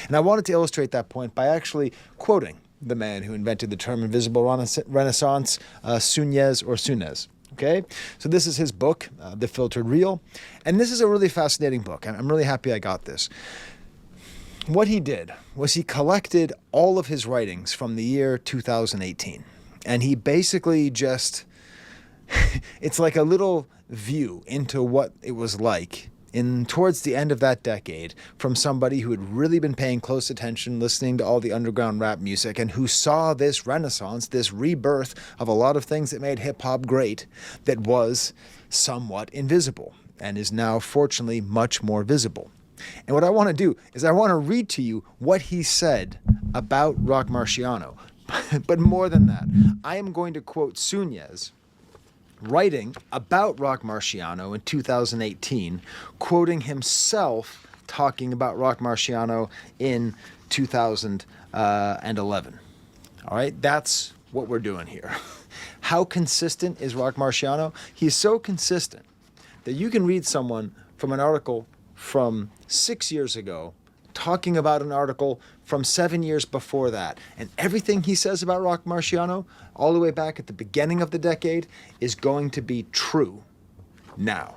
And I wanted to illustrate that point by actually quoting the man who invented the term invisible renaissance, Sunez. Okay, so this is his book, The Filtered Real, and this is a really fascinating book. I'm really happy I got this. What he did was he collected all of his writings from the year 2018, and he basically just, it's like a little view into what it was like towards the end of that decade from somebody who had really been paying close attention, listening to all the underground rap music, and who saw this renaissance, this rebirth of a lot of things that made hip-hop great that was somewhat invisible and is now, fortunately, much more visible. And what I want to do is I want to read to you what he said about Roc Marciano. But more than that, I am going to quote Sunez, writing about Roc Marciano in 2018, quoting himself talking about Roc Marciano in 2011. All right, that's what we're doing here. How consistent is Roc Marciano? He's so consistent that you can read someone from an article from 6 years ago talking about an article from 7 years before that. And everything he says about Roc Marciano, all the way back at the beginning of the decade, is going to be true now.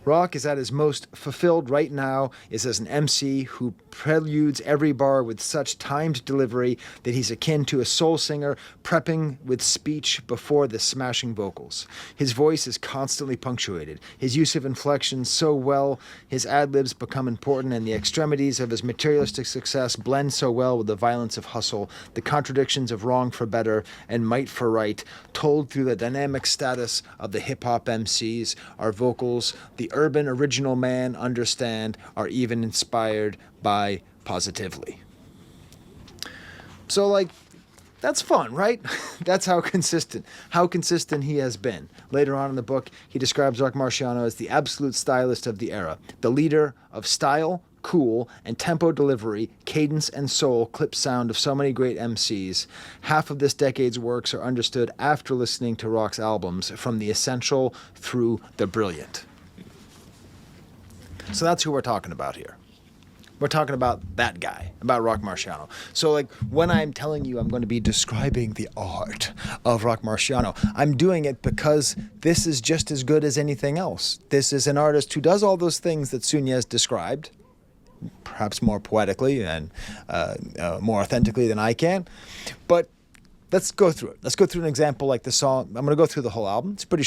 Roc is at his most fulfilled right now is as an MC who preludes every bar with such timed delivery that he's akin to a soul singer prepping with speech before the smashing vocals. His voice is constantly punctuated. His use of inflections so well, his ad-libs become important, and the extremities of his materialistic success blend so well with the violence of hustle, the contradictions of wrong for better and might for right, told through the dynamic status of the hip-hop MCs, our vocals, the urban original man understand, are even inspired by positively. So, like, that's fun, right? That's how consistent he has been. Later on in the book, he describes Roc Marciano as the absolute stylist of the era, the leader of style, cool, and tempo delivery, cadence and soul, clip sound of so many great MCs. Half of this decade's works are understood after listening to Roc's albums, from the essential through the brilliant. So that's who we're talking about here. We're talking about that guy, about Roc Marciano. So, like, when I'm telling you I'm going to be describing the art of Roc Marciano, I'm doing it because this is just as good as anything else. This is an artist who does all those things that Sunez described, perhaps more poetically and more authentically than I can. But let's go through it. Let's go through an example like the song. I'm going to go through the whole album. It's pretty short.